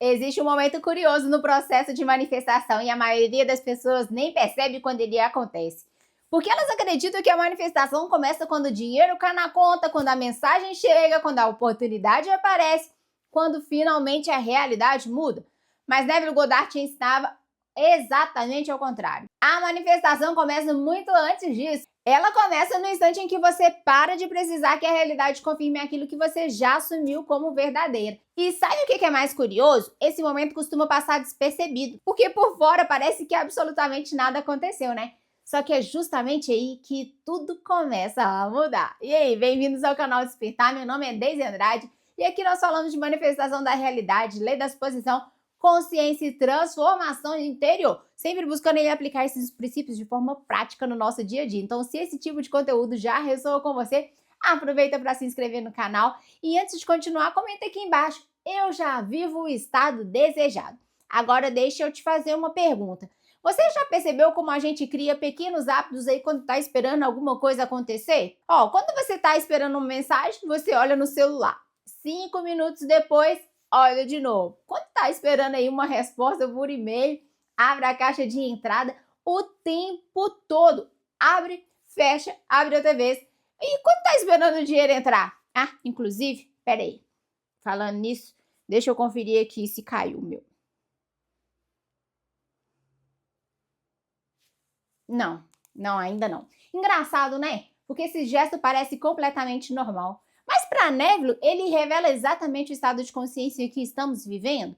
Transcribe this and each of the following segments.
Existe um momento curioso no processo de manifestação e a maioria das pessoas nem percebe quando ele acontece. Porque elas acreditam que a manifestação começa quando o dinheiro cai na conta, quando a mensagem chega, quando a oportunidade aparece, quando finalmente a realidade muda. Mas Neville Goddard te ensinava exatamente ao contrário. A manifestação começa muito antes disso. Ela começa no instante em que você para de precisar que a realidade confirme aquilo que você já assumiu como verdadeiro. E sabe o que é mais curioso? Esse momento costuma passar despercebido, porque por fora parece que absolutamente nada aconteceu, né? Só que é justamente aí que tudo começa a mudar. E aí, bem-vindos ao canal Despertar, meu nome é Deise Andrade e aqui nós falamos de manifestação da realidade, lei da suposição, consciência e transformação interior, sempre buscando aplicar esses princípios de forma prática no nosso dia a dia. Então, se esse tipo de conteúdo já ressoa com você, aproveita para se inscrever no canal e antes de continuar, comenta aqui embaixo, eu já vivo o estado desejado. Agora deixa eu te fazer uma pergunta. Você já percebeu como a gente cria pequenos hábitos aí quando está esperando alguma coisa acontecer? Quando você está esperando uma mensagem, você olha no celular. 5 minutos depois, olha de novo. Quando está esperando aí uma resposta por e-mail, abre a caixa de entrada o tempo todo. Abre, fecha, abre outra vez. E quando está esperando o dinheiro entrar? Inclusive, peraí. Falando nisso, deixa eu conferir aqui se caiu o meu. Não, ainda não. Engraçado, né? Porque esse gesto parece completamente normal. Mas para Neville, ele revela exatamente o estado de consciência que estamos vivendo.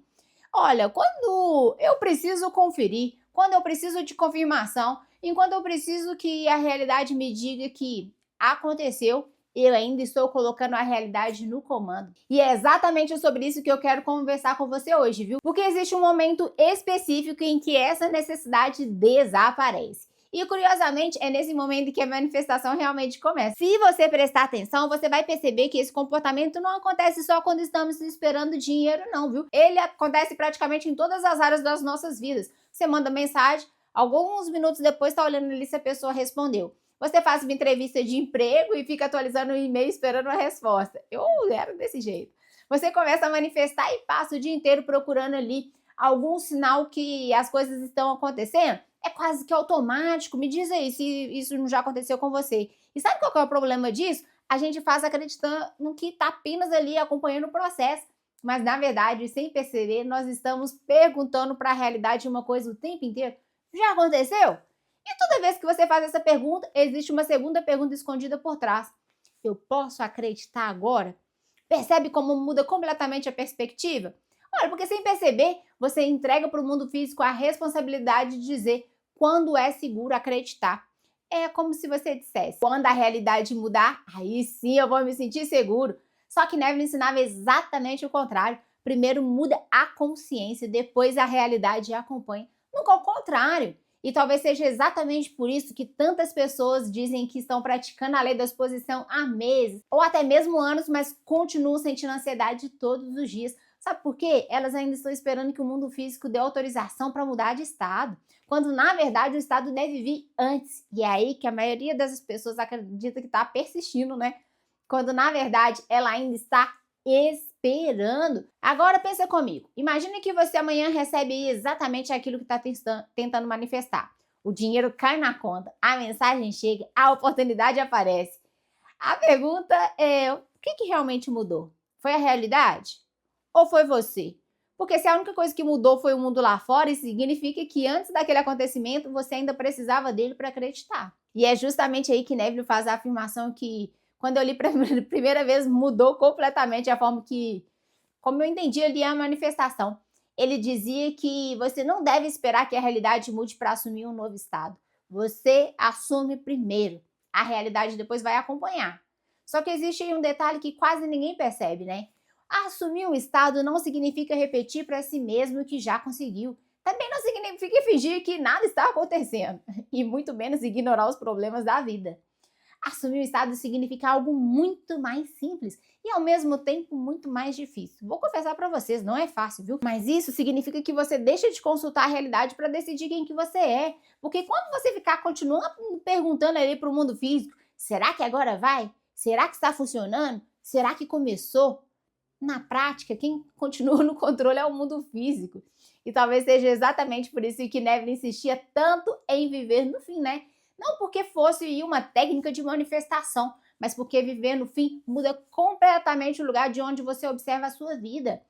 Olha, quando eu preciso conferir, quando eu preciso de confirmação, enquanto eu preciso que a realidade me diga que aconteceu, eu ainda estou colocando a realidade no comando. E é exatamente sobre isso que eu quero conversar com você hoje, viu? Porque existe um momento específico em que essa necessidade desaparece. E curiosamente, é nesse momento que a manifestação realmente começa. Se você prestar atenção, você vai perceber que esse comportamento não acontece só quando estamos esperando dinheiro, não, viu? Ele acontece praticamente em todas as áreas das nossas vidas. Você manda mensagem, alguns minutos depois está olhando ali se a pessoa respondeu. Você faz uma entrevista de emprego e fica atualizando o e-mail esperando a resposta. Eu era desse jeito. Você começa a manifestar e passa o dia inteiro procurando ali algum sinal que as coisas estão acontecendo. É quase que automático. Me diz aí se isso não já aconteceu com você. E sabe qual que é o problema disso? A gente faz acreditando que está apenas ali acompanhando o processo. Mas, na verdade, sem perceber, nós estamos perguntando para a realidade uma coisa o tempo inteiro. Já aconteceu? E toda vez que você faz essa pergunta, existe uma segunda pergunta escondida por trás. Eu posso acreditar agora? Percebe como muda completamente a perspectiva? Olha, porque sem perceber, você entrega para o mundo físico a responsabilidade de dizer quando é seguro acreditar. É como se você dissesse, quando a realidade mudar, aí sim eu vou me sentir seguro. Só que Neville ensinava exatamente o contrário. Primeiro muda a consciência, depois a realidade acompanha. Nunca ao contrário. E talvez seja exatamente por isso que tantas pessoas dizem que estão praticando a lei da exposição há meses, ou até mesmo anos, mas continuam sentindo ansiedade todos os dias. Sabe por quê? Elas ainda estão esperando que o mundo físico dê autorização para mudar de estado, quando na verdade o estado deve vir antes. E é aí que a maioria das pessoas acredita que está persistindo, né? Quando na verdade ela ainda está esperando. Agora pensa comigo. Imagina que você amanhã recebe exatamente aquilo que está tentando manifestar. O dinheiro cai na conta, a mensagem chega, a oportunidade aparece. A pergunta é, o que realmente mudou? Foi a realidade? Ou foi você? Porque se a única coisa que mudou foi o mundo lá fora, isso significa que antes daquele acontecimento você ainda precisava dele para acreditar. E é justamente aí que Neville faz a afirmação que, quando eu li pela primeira vez, mudou completamente a forma que, como eu entendi ali a manifestação. Ele dizia que você não deve esperar que a realidade mude para assumir um novo estado. Você assume primeiro. A realidade depois vai acompanhar. Só que existe aí um detalhe que quase ninguém percebe, né? Assumir um estado não significa repetir para si mesmo o que já conseguiu. Também não significa fingir que nada está acontecendo. E muito menos ignorar os problemas da vida. Assumir o estado significa algo muito mais simples e ao mesmo tempo muito mais difícil. Vou confessar para vocês, não é fácil, viu? Mas isso significa que você deixa de consultar a realidade para decidir quem que você é. Porque quando você ficar continuando perguntando ali para o mundo físico, será que agora vai? Será que está funcionando? Será que começou? Na prática, quem continua no controle é o mundo físico. E talvez seja exatamente por isso que Neville insistia tanto em viver no fim, né? Não porque fosse uma técnica de manifestação, mas porque viver no fim muda completamente o lugar de onde você observa a sua vida.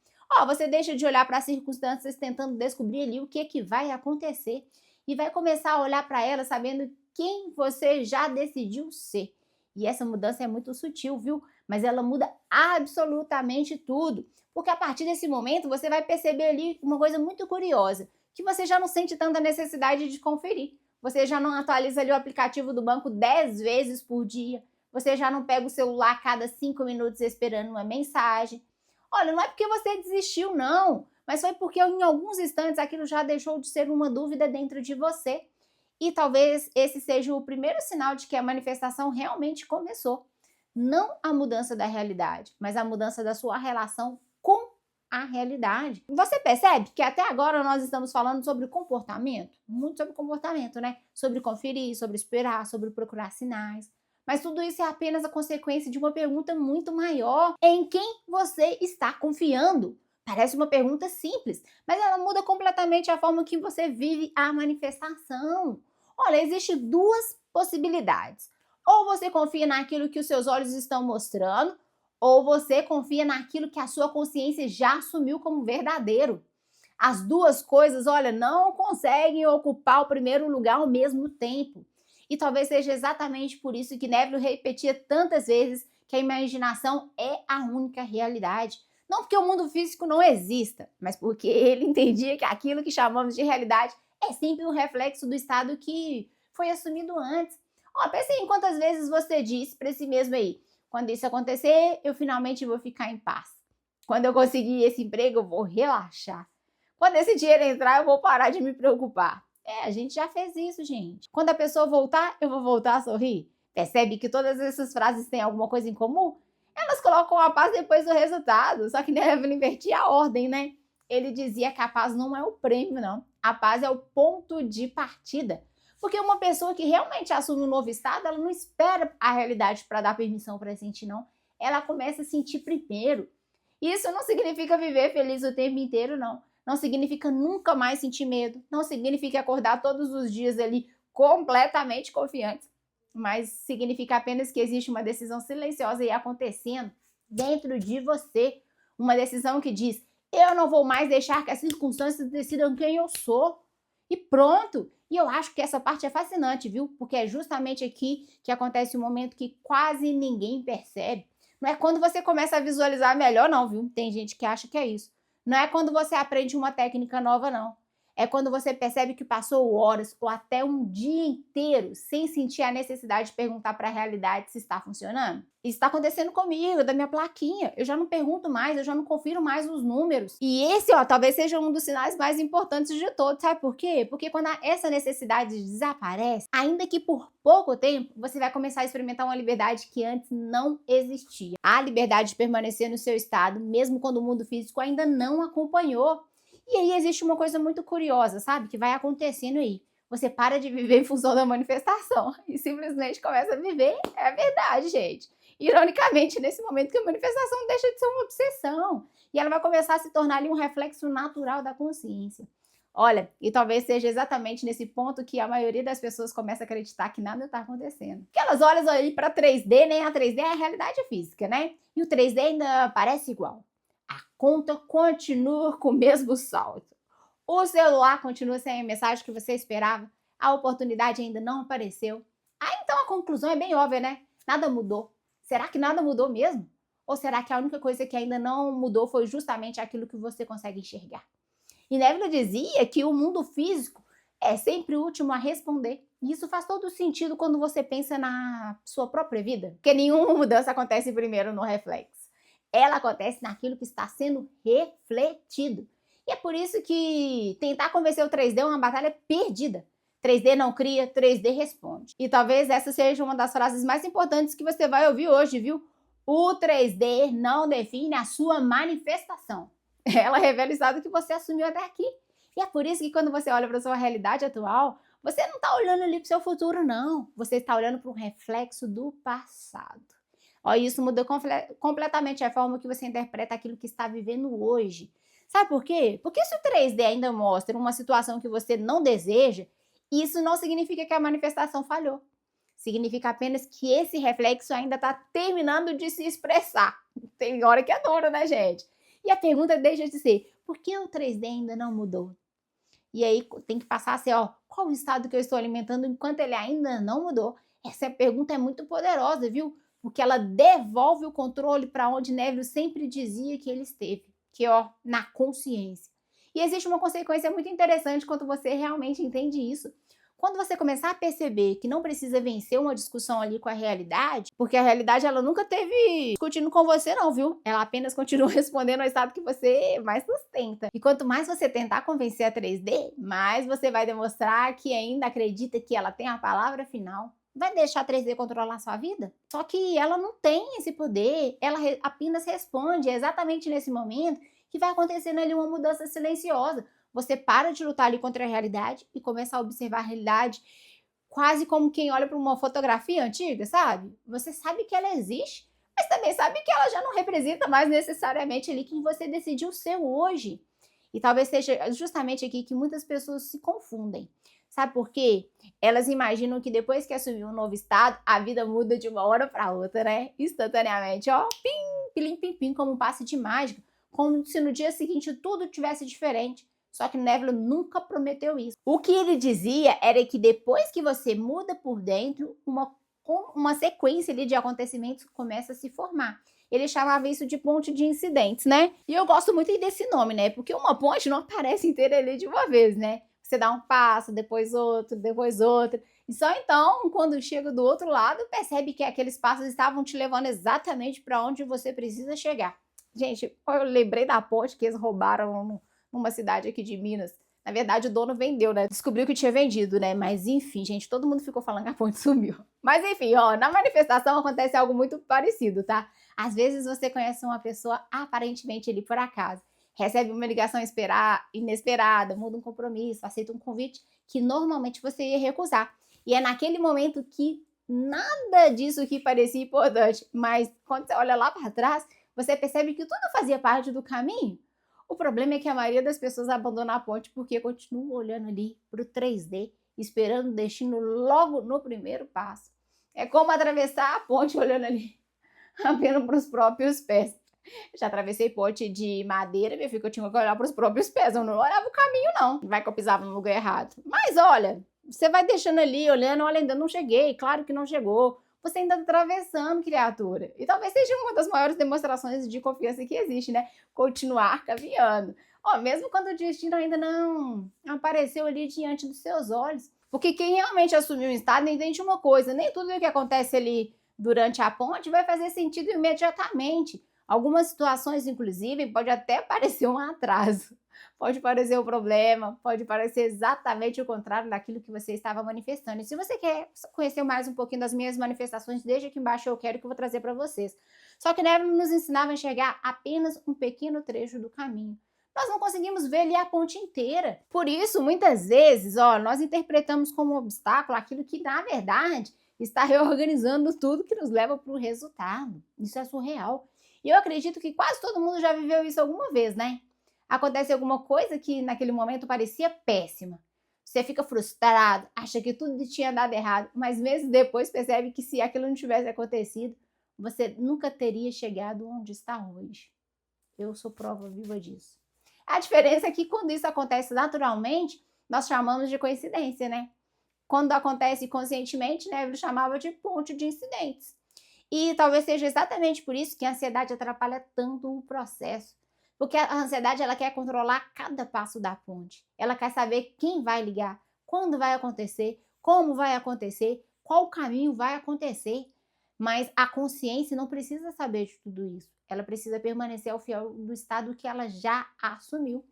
Você deixa de olhar para as circunstâncias tentando descobrir ali o que vai acontecer e vai começar a olhar para elas sabendo quem você já decidiu ser. E essa mudança é muito sutil, viu? Mas ela muda absolutamente tudo. Porque a partir desse momento você vai perceber ali uma coisa muito curiosa, que você já não sente tanta necessidade de conferir. Você já não atualiza ali o aplicativo do banco 10 vezes por dia. Você já não pega o celular a cada 5 minutos esperando uma mensagem. Olha, não é porque você desistiu, não, mas foi porque em alguns instantes aquilo já deixou de ser uma dúvida dentro de você. E talvez esse seja o primeiro sinal de que a manifestação realmente começou. Não a mudança da realidade, mas a mudança da sua relação com a realidade. Você percebe que até agora nós estamos falando sobre comportamento? Muito sobre comportamento, né? Sobre conferir, sobre esperar, sobre procurar sinais. Mas tudo isso é apenas a consequência de uma pergunta muito maior. Em quem você está confiando? Parece uma pergunta simples, mas ela muda completamente a forma que você vive a manifestação. Olha, existem duas possibilidades. Ou você confia naquilo que os seus olhos estão mostrando, ou você confia naquilo que a sua consciência já assumiu como verdadeiro. As duas coisas, olha, não conseguem ocupar o primeiro lugar ao mesmo tempo. E talvez seja exatamente por isso que Neville repetia tantas vezes que a imaginação é a única realidade. Não porque o mundo físico não exista, mas porque ele entendia que aquilo que chamamos de realidade é sempre um reflexo do estado que foi assumido antes. Pense em quantas vezes você disse para si mesmo aí: quando isso acontecer, eu finalmente vou ficar em paz. Quando eu conseguir esse emprego, eu vou relaxar. Quando esse dinheiro entrar, eu vou parar de me preocupar. A gente já fez isso, gente. Quando a pessoa voltar, eu vou voltar a sorrir. Percebe que todas essas frases têm alguma coisa em comum? Elas colocam a paz depois do resultado, só que Neville invertia a ordem, né? Ele dizia que a paz não é o prêmio, não. A paz é o ponto de partida. Porque uma pessoa que realmente assume um novo estado, ela não espera a realidade para dar permissão para sentir, não. Ela começa a sentir primeiro. Isso não significa viver feliz o tempo inteiro, não. Não significa nunca mais sentir medo. Não significa acordar todos os dias ali completamente confiante. Mas significa apenas que existe uma decisão silenciosa aí acontecendo dentro de você. Uma decisão que diz: eu não vou mais deixar que as circunstâncias decidam quem eu sou. E pronto. E eu acho que essa parte é fascinante, viu? Porque é justamente aqui que acontece um momento que quase ninguém percebe. Não é quando você começa a visualizar melhor, não, viu? Tem gente que acha que é isso. Não é quando você aprende uma técnica nova, não. É quando você percebe que passou horas ou até um dia inteiro sem sentir a necessidade de perguntar para a realidade se está funcionando. Isso está acontecendo comigo, da minha plaquinha. Eu já não pergunto mais, eu já não confiro mais os números. E esse, talvez seja um dos sinais mais importantes de todos. Sabe por quê? Porque quando essa necessidade desaparece, ainda que por pouco tempo, você vai começar a experimentar uma liberdade que antes não existia. A liberdade de permanecer no seu estado, mesmo quando o mundo físico ainda não acompanhou. E aí existe uma coisa muito curiosa, sabe? Que vai acontecendo aí. Você para de viver em função da manifestação e simplesmente começa a viver. É verdade, gente. Ironicamente, nesse momento que a manifestação deixa de ser uma obsessão. E ela vai começar a se tornar ali um reflexo natural da consciência. Olha, e talvez seja exatamente nesse ponto que a maioria das pessoas começa a acreditar que nada está acontecendo. Porque elas olham aí para 3D, né? A 3D é a realidade física, né? E o 3D ainda parece igual. A conta continua com o mesmo saldo. O celular continua sem a mensagem que você esperava. A oportunidade ainda não apareceu. Então a conclusão é bem óbvia, né? Nada mudou. Será que nada mudou mesmo? Ou será que a única coisa que ainda não mudou foi justamente aquilo que você consegue enxergar? E Neville dizia que o mundo físico é sempre o último a responder. E isso faz todo sentido quando você pensa na sua própria vida. Porque nenhuma mudança acontece primeiro no reflexo. Ela acontece naquilo que está sendo refletido. E é por isso que tentar convencer o 3D é uma batalha perdida. 3D não cria, 3D responde. E talvez essa seja uma das frases mais importantes que você vai ouvir hoje, viu? O 3D não define a sua manifestação. Ela revela o estado que você assumiu até aqui. E é por isso que quando você olha para a sua realidade atual, você não está olhando ali para o seu futuro, não. Você está olhando para um reflexo do passado. Ó, isso muda completamente a forma que você interpreta aquilo que está vivendo hoje. Sabe por quê? Porque se o 3D ainda mostra uma situação que você não deseja, isso não significa que a manifestação falhou. Significa apenas que esse reflexo ainda está terminando de se expressar. Tem hora que é duro, né, gente? E a pergunta deixa de ser, por que o 3D ainda não mudou? E aí tem que passar a ser, ó, qual o estado que eu estou alimentando enquanto ele ainda não mudou? Essa pergunta é muito poderosa, viu? Porque ela devolve o controle para onde Neville sempre dizia que ele esteve, que ó, na consciência. E existe uma consequência muito interessante quando você realmente entende isso. Quando você começar a perceber que não precisa vencer uma discussão ali com a realidade, porque a realidade ela nunca teve discutindo com você não, viu? Ela apenas continua respondendo ao estado que você mais sustenta. E quanto mais você tentar convencer a 3D, mais você vai demonstrar que ainda acredita que ela tem a palavra final. Vai deixar a 3D controlar a sua vida? Só que ela não tem esse poder, ela apenas responde. É exatamente nesse momento que vai acontecendo ali uma mudança silenciosa. Você para de lutar ali contra a realidade e começa a observar a realidade quase como quem olha para uma fotografia antiga, sabe? Você sabe que ela existe, mas também sabe que ela já não representa mais necessariamente ali quem você decidiu ser hoje. E talvez seja justamente aqui que muitas pessoas se confundem. Sabe por quê? Elas imaginam que depois que assumir um novo estado, a vida muda de uma hora para outra, né? Instantaneamente, ó, pim, pilim, pim, pim, como um passe de mágica, como se no dia seguinte tudo tivesse diferente. Só que Neville nunca prometeu isso. O que ele dizia era que depois que você muda por dentro, uma sequência ali de acontecimentos começa a se formar. Ele chamava isso de ponte de incidentes, né? E eu gosto muito desse nome, né? Porque uma ponte não aparece inteira ali de uma vez, né? Você dá um passo, depois outro, depois outro. E só então, quando chega do outro lado, percebe que aqueles passos estavam te levando exatamente para onde você precisa chegar. Gente, eu lembrei da ponte que eles roubaram numa cidade aqui de Minas. Na verdade, o dono vendeu, né? Descobriu que tinha vendido, né? Mas enfim, gente, todo mundo ficou falando que a ponte sumiu. Mas enfim, ó, na manifestação acontece algo muito parecido, tá? Às vezes você conhece uma pessoa aparentemente ali por acaso, recebe uma ligação inesperada, muda um compromisso, aceita um convite que normalmente você ia recusar. E é naquele momento que nada disso que parecia importante, mas quando você olha lá para trás, você percebe que tudo fazia parte do caminho. O problema é que a maioria das pessoas abandona a ponte porque continua olhando ali para o 3D, esperando o destino logo no primeiro passo. É como atravessar a ponte olhando ali apenas para os próprios pés. Já atravessei ponte de madeira, meu filho, que eu tinha que olhar para os próprios pés. Eu não olhava o caminho, não. Vai que eu pisava no lugar errado. Mas olha, você vai deixando ali, olhando, olha, ainda não cheguei. Claro que não chegou. Você ainda está atravessando, criatura. E talvez seja uma das maiores demonstrações de confiança que existe, né? Continuar caminhando. Ó, mesmo quando o destino ainda não apareceu ali diante dos seus olhos. Porque quem realmente assumiu um estado entende uma coisa: nem tudo o que acontece ali durante a ponte vai fazer sentido imediatamente. Algumas situações, inclusive, pode até parecer um atraso. Pode parecer um problema, pode parecer exatamente o contrário daquilo que você estava manifestando. E se você quer conhecer mais um pouquinho das minhas manifestações, deixa aqui embaixo, eu quero que eu vou trazer para vocês. Só que Neville nos ensinava a enxergar apenas um pequeno trecho do caminho. Nós não conseguimos ver ali a ponte inteira. Por isso, muitas vezes, ó, nós interpretamos como um obstáculo aquilo que, na verdade, está reorganizando tudo que nos leva para o resultado. Isso é surreal. E eu acredito que quase todo mundo já viveu isso alguma vez, né? Acontece alguma coisa que naquele momento parecia péssima. Você fica frustrado, acha que tudo tinha dado errado, mas meses depois percebe que se aquilo não tivesse acontecido, você nunca teria chegado onde está hoje. Eu sou prova viva disso. A diferença é que quando isso acontece naturalmente, nós chamamos de coincidência, né? Quando acontece conscientemente, né, ele chamava de ponte de incidentes. E talvez seja exatamente por isso que a ansiedade atrapalha tanto o processo. Porque a ansiedade, ela quer controlar cada passo da ponte. Ela quer saber quem vai ligar, quando vai acontecer, como vai acontecer, qual caminho vai acontecer. Mas a consciência não precisa saber de tudo isso. Ela precisa permanecer ao fiel do estado que ela já assumiu.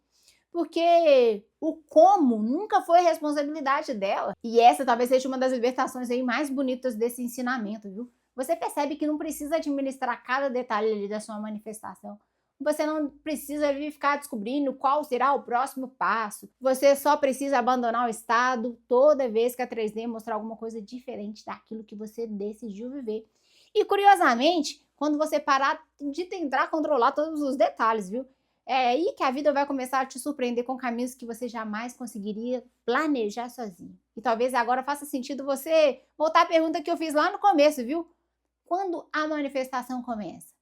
Porque o como nunca foi responsabilidade dela. E essa talvez seja uma das libertações aí mais bonitas desse ensinamento, viu? Você percebe que não precisa administrar cada detalhe ali da sua manifestação. Você não precisa ficar descobrindo qual será o próximo passo. Você só precisa abandonar o estado toda vez que a 3D mostrar alguma coisa diferente daquilo que você decidiu viver. E curiosamente, quando você parar de tentar controlar todos os detalhes, viu? É aí que a vida vai começar a te surpreender com caminhos que você jamais conseguiria planejar sozinho. E talvez agora faça sentido você voltar à pergunta que eu fiz lá no começo, viu? Quando a manifestação começa?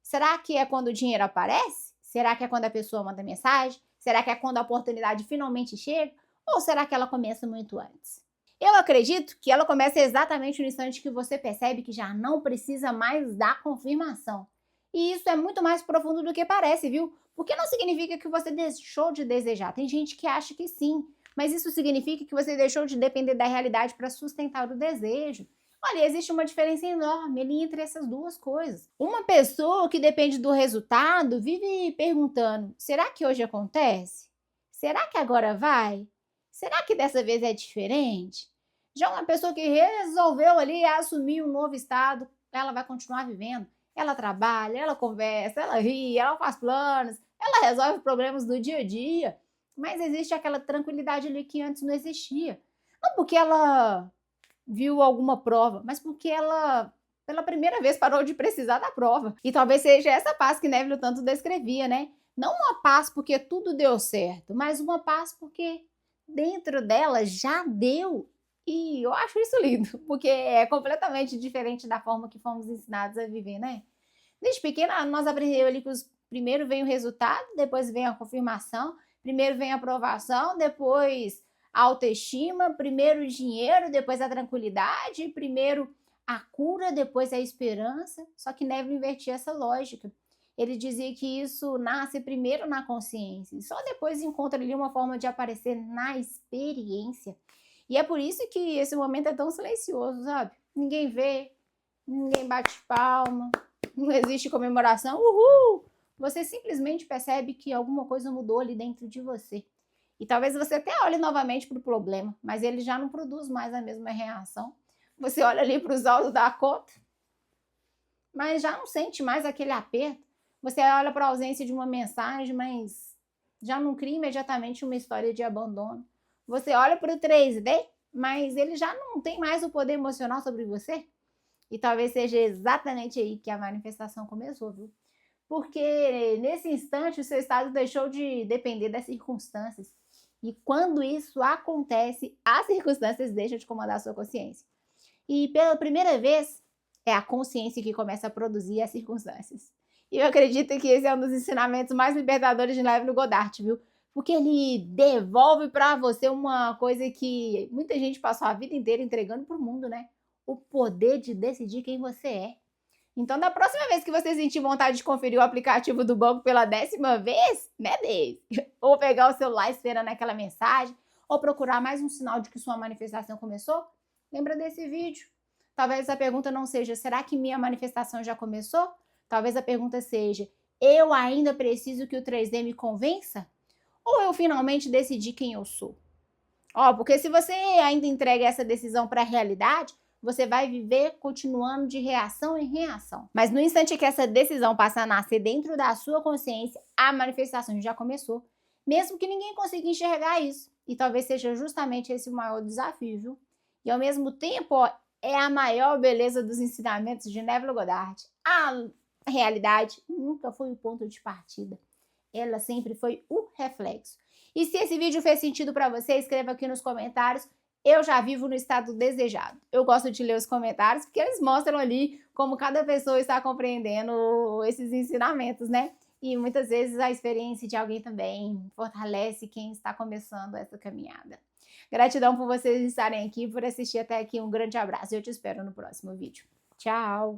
Será que é quando o dinheiro aparece? Será que é quando a pessoa manda mensagem? Será que é quando a oportunidade finalmente chega? Ou será que ela começa muito antes? Eu acredito que ela começa exatamente no instante que você percebe que já não precisa mais da confirmação. E isso é muito mais profundo do que parece, viu? Porque não significa que você deixou de desejar. Tem gente que acha que sim, mas isso significa que você deixou de depender da realidade para sustentar o desejo. Olha, existe uma diferença enorme ali entre essas duas coisas. Uma pessoa que depende do resultado vive perguntando: será que hoje acontece? Será que agora vai? Será que dessa vez é diferente? Já uma pessoa que resolveu ali assumir um novo estado, ela vai continuar vivendo. Ela trabalha, ela conversa, ela ri, ela faz planos, ela resolve problemas do dia a dia. Mas existe aquela tranquilidade ali que antes não existia. Não porque ela viu alguma prova, mas porque ela, pela primeira vez, parou de precisar da prova. E talvez seja essa paz que Neville tanto descrevia, né? Não uma paz porque tudo deu certo, mas uma paz porque dentro dela já deu. E eu acho isso lindo, porque é completamente diferente da forma que fomos ensinados a viver, né? Desde pequena, nós aprendemos ali que primeiro vem o resultado, depois vem a confirmação, primeiro vem a aprovação, depois a autoestima, primeiro o dinheiro, depois a tranquilidade, primeiro a cura, depois a esperança. Só que Neville invertia essa lógica. Ele dizia que isso nasce primeiro na consciência e só depois encontra ali uma forma de aparecer na experiência. E é por isso que esse momento é tão silencioso, sabe? Ninguém vê, ninguém bate palma, não existe comemoração, uhul! Você simplesmente percebe que alguma coisa mudou ali dentro de você. E talvez você até olhe novamente para o problema, mas ele já não produz mais a mesma reação. Você olha ali para os autos da conta, mas já não sente mais aquele aperto. Você olha para a ausência de uma mensagem, mas já não cria imediatamente uma história de abandono. Você olha para o 3D, mas ele já não tem mais o poder emocional sobre você. E talvez seja exatamente aí que a manifestação começou, viu? Porque nesse instante o seu estado deixou de depender das circunstâncias. E quando isso acontece, as circunstâncias deixam de comandar a sua consciência. E pela primeira vez, é a consciência que começa a produzir as circunstâncias. E eu acredito que esse é um dos ensinamentos mais libertadores de Neville Goddard, viu? Porque ele devolve para você uma coisa que muita gente passou a vida inteira entregando para o mundo, né? O poder de decidir quem você é. Então, da próxima vez que você sentir vontade de conferir o aplicativo do banco pela 10ª vez, né, Dave? Ou pegar o celular esperando aquela mensagem, ou procurar mais um sinal de que sua manifestação começou, lembra desse vídeo. Talvez a pergunta não seja, será que minha manifestação já começou? Talvez a pergunta seja, eu ainda preciso que o 3D me convença? Ou eu finalmente decidi quem eu sou? Porque se você ainda entrega essa decisão para a realidade, você vai viver continuando de reação em reação. Mas no instante que essa decisão passa a nascer dentro da sua consciência, a manifestação já começou, mesmo que ninguém consiga enxergar isso. E talvez seja justamente esse o maior desafio, viu? E ao mesmo tempo, é a maior beleza dos ensinamentos de Neville Goddard. A realidade nunca foi o ponto de partida. Ela sempre foi o reflexo. E se esse vídeo fez sentido para você, escreva aqui nos comentários. Eu já vivo no estado desejado. Eu gosto de ler os comentários porque eles mostram ali como cada pessoa está compreendendo esses ensinamentos, né? E muitas vezes a experiência de alguém também fortalece quem está começando essa caminhada. Gratidão por vocês estarem aqui, por assistir até aqui. Um grande abraço e eu te espero no próximo vídeo. Tchau!